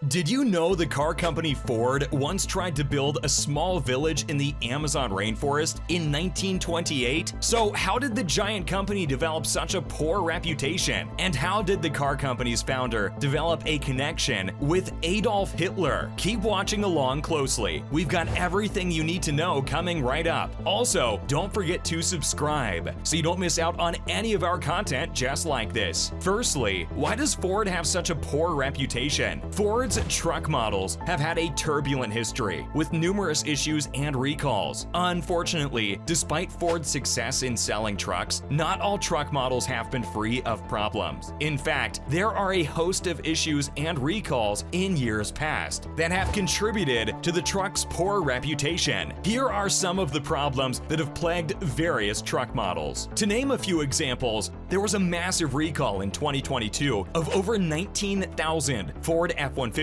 Did you know the car company Ford once tried to build a small village in the Amazon rainforest in 1928? So how did the giant company develop such a poor reputation? And how did the car company's founder develop a connection with Adolf Hitler? Keep watching along closely. We've got everything you need to know coming right up. Also, don't forget to subscribe so you don't miss out on any of our content just like this. Firstly, why does Ford have such a poor reputation? Ford's truck models have had a turbulent history with numerous issues and recalls. Unfortunately, despite Ford's success in selling trucks, not all truck models have been free of problems. In fact, there are a host of issues and recalls in years past that have contributed to the truck's poor reputation. Here are some of the problems that have plagued various truck models. To name a few examples, there was a massive recall in 2022 of over 19,000 Ford F-150s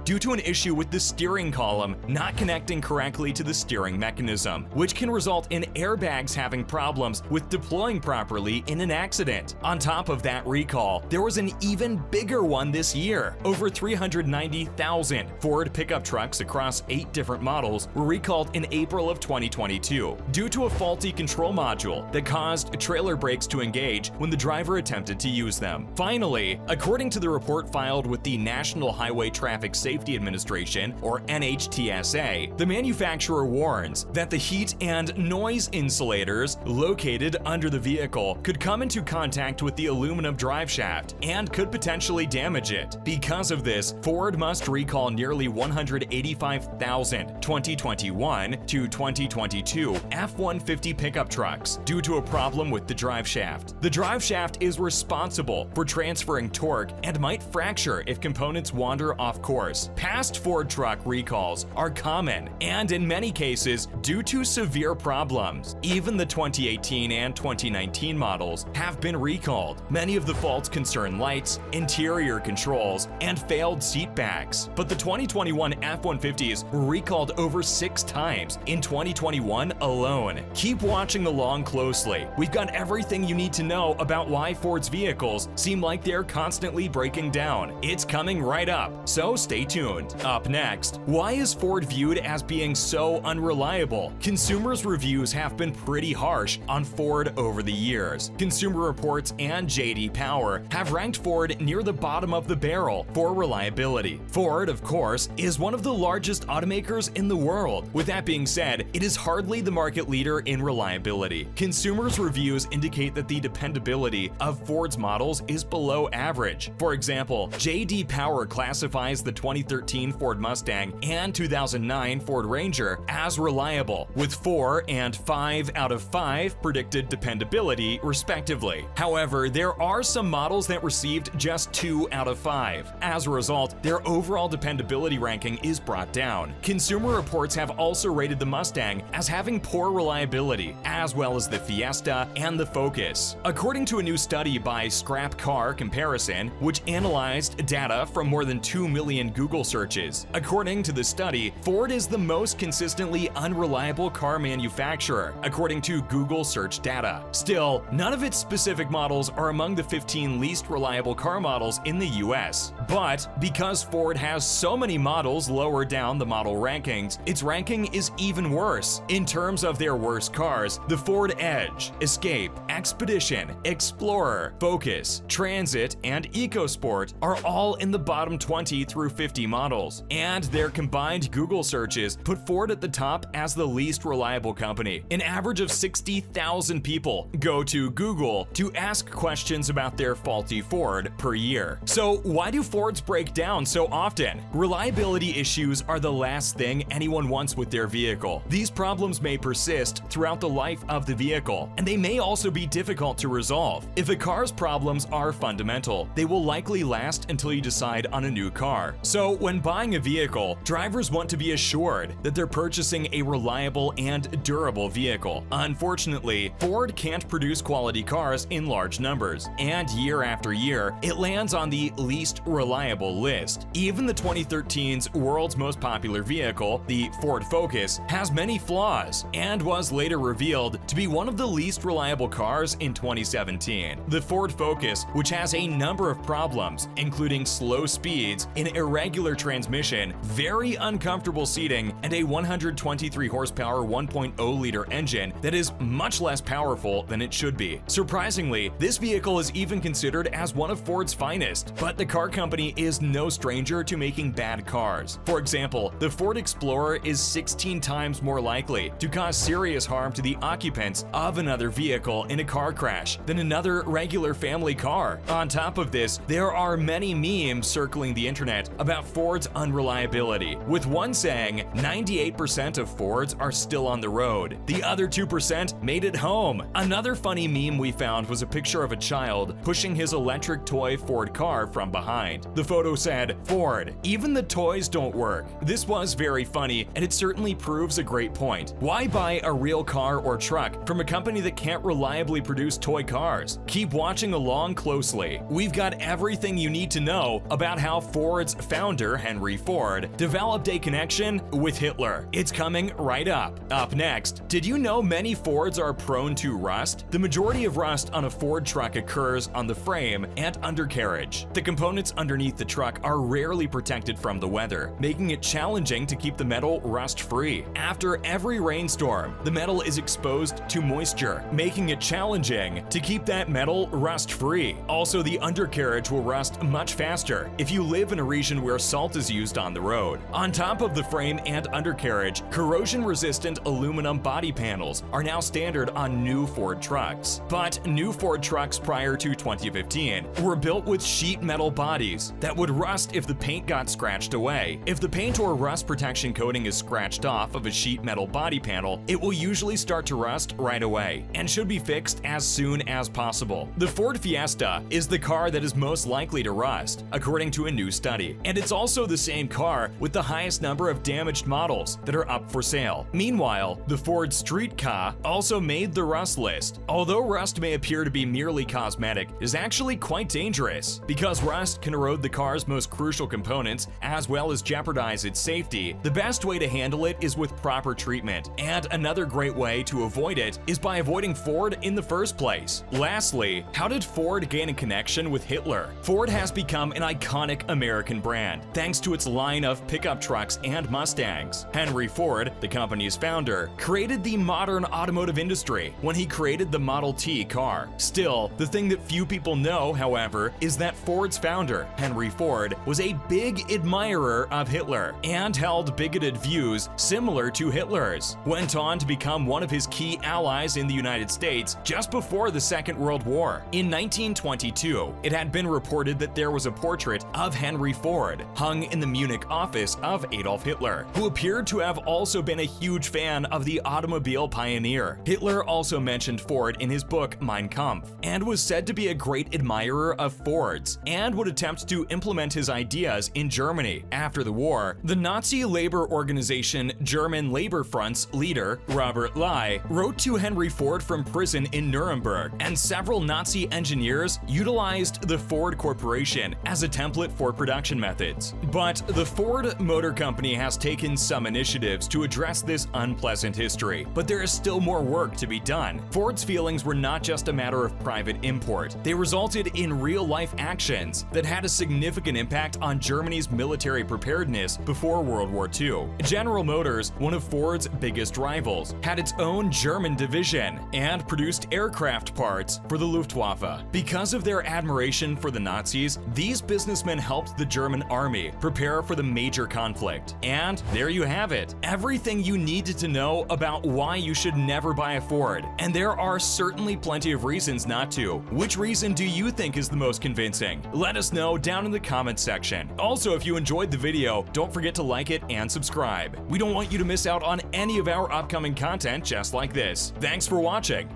due to an issue with the steering column not connecting correctly to the steering mechanism, which can result in airbags having problems with deploying properly in an accident. On top of that recall, there was an even bigger one this year. Over 390,000 Ford pickup trucks across 8 different models were recalled in April of 2022 due to a faulty control module that caused trailer brakes to engage when the driver attempted to use them. Finally, according to the report filed with the National Highway Traffic Safety Administration, or NHTSA, the manufacturer warns that the heat and noise insulators located under the vehicle could come into contact with the aluminum drive shaft and could potentially damage it. Because of this, Ford must recall nearly 185,000 2021 to 2022 F-150 pickup trucks due to a problem with the drive shaft. The drive shaft is responsible for transferring torque and might fracture if components wander off course. Past Ford truck recalls are common and in many cases due to severe problems. Even the 2018 and 2019 models have been recalled. Many of the faults concern lights, interior controls, and failed seat backs. But the 2021 F-150s were recalled over 6 times in 2021 alone. Keep watching along closely. We've got everything you need to know about why Ford's vehicles seem like they're constantly breaking down. It's coming right up, so stay tuned. Up next, why is Ford viewed as being so unreliable? Consumers' reviews have been pretty harsh on Ford over the years. Consumer Reports and J.D. Power have ranked Ford near the bottom of the barrel for reliability. Ford, of course, is one of the largest automakers in the world. With that being said, it is hardly the market leader in reliability. Consumers' reviews indicate that the dependability of Ford's models is below average. For example, J.D. Power classifies the 2013 Ford Mustang and 2009 Ford Ranger as reliable, with 4 and 5 out of 5 predicted dependability, respectively. However, there are some models that received just 2 out of 5. As a result, their overall dependability ranking is brought down. Consumer Reports have also rated the Mustang as having poor reliability, as well as the Fiesta and the Focus. According to a new study by Scrap Car Comparison, which analyzed data from more than 2 million Google searches. According to the study, Ford is the most consistently unreliable car manufacturer, according to Google search data. Still, none of its specific models are among the 15 least reliable car models in the US. But because Ford has so many models lower down the model rankings, its ranking is even worse. In terms of their worst cars, the Ford Edge, Escape, Expedition, Explorer, Focus, Transit, and EcoSport are all in the bottom 20 through 50 models, and their combined Google searches put Ford at the top as the least reliable company. An average of 60,000 people go to Google to ask questions about their faulty Ford per year. So why do Fords break down so often? Reliability issues are the last thing anyone wants with their vehicle. These problems may persist throughout the life of the vehicle, and they may also be difficult to resolve. If a car's problems are fundamental, they will likely last until you decide on a new car. So when buying a vehicle, drivers want to be assured that they're purchasing a reliable and durable vehicle. Unfortunately, Ford can't produce quality cars in large numbers, and year after year, it lands on the least reliable unreliable list. Even the 2013's world's most popular vehicle, the Ford Focus, has many flaws and was later revealed to be one of the least reliable cars in 2017. The Ford Focus, which has a number of problems, including slow speeds, an irregular transmission, very uncomfortable seating, and a 123 horsepower 1.0-liter engine that is much less powerful than it should be. Surprisingly, this vehicle is even considered as one of Ford's finest, but the car company is no stranger to making bad cars. For example, the Ford Explorer is 16 times more likely to cause serious harm to the occupants of another vehicle in a car crash than another regular family car. On top of this, there are many memes circling the internet about Ford's unreliability, with one saying 98% of Fords are still on the road. The other 2% made it home. Another funny meme we found was a picture of a child pushing his electric toy Ford car from behind. The photo said, "Ford, even the toys don't work." This was very funny, and it certainly proves a great point. Why buy a real car or truck from a company that can't reliably produce toy cars? Keep watching along closely. We've got everything you need to know about how Ford's founder, Henry Ford, developed a connection with Hitler. It's coming right up. Up next, did you know many Fords are prone to rust? The majority of rust on a Ford truck occurs on the frame and undercarriage. The components underneath the truck are rarely protected from the weather, making it challenging to keep the metal rust-free. After every rainstorm, the metal is exposed to moisture, making it challenging to keep that metal rust-free. Also, the undercarriage will rust much faster if you live in a region where salt is used on the road. On top of the frame and undercarriage, corrosion-resistant aluminum body panels are now standard on new Ford trucks. But new Ford trucks prior to 2015 were built with sheet metal bodies that would rust if the paint got scratched away. If the paint or rust protection coating is scratched off of a sheet metal body panel, it will usually start to rust right away and should be fixed as soon as possible. The Ford Fiesta is the car that is most likely to rust, according to a new study, and it's also the same car with the highest number of damaged models that are up for sale. Meanwhile, the Ford Street Car also made the rust list. Although rust may appear to be merely cosmetic, it is actually quite dangerous. Because rust can erode the car's most crucial components as well as jeopardize its safety, the best way to handle it is with proper treatment, and another great way to avoid it is by avoiding Ford in the first place. Lastly, how did Ford gain a connection with Hitler? Ford has become an iconic American brand thanks to its line of pickup trucks and Mustangs. Henry Ford, the company's founder, created the modern automotive industry when he created the Model T car. Still, the thing that few people know, however, is that Ford's founder, Henry Ford, was a big admirer of Hitler and held bigoted views similar to Hitler's. Went on to become one of his key allies in the United States just before the Second World War. In 1922, it had been reported that there was a portrait of Henry Ford hung in the Munich office of Adolf Hitler, who appeared to have also been a huge fan of the automobile pioneer. Hitler also mentioned Ford in his book Mein Kampf and was said to be a great admirer of Ford's and would attempt to implement his ideas in Germany. After the war, the Nazi labor organization German Labor Front's leader, Robert Lai, wrote to Henry Ford from prison in Nuremberg, and several Nazi engineers utilized the Ford Corporation as a template for production methods. But the Ford Motor Company has taken some initiatives to address this unpleasant history, but there is still more work to be done. Ford's feelings were not just a matter of private import. They resulted in real-life actions that had a significant impact on Germany's military preparedness before World War II. General Motors, one of Ford's biggest rivals, had its own German division and produced aircraft parts for the Luftwaffe. Because of their admiration for the Nazis, these businessmen helped the German army prepare for the major conflict. And there you have it, everything you needed to know about why you should never buy a Ford. And there are certainly plenty of reasons not to. Which reason do you think is the most convincing? Let us know down in the comments section. Also, if you enjoyed the video, don't forget to like it and subscribe. We don't want you to miss out on any of our upcoming content just like this. Thanks for watching.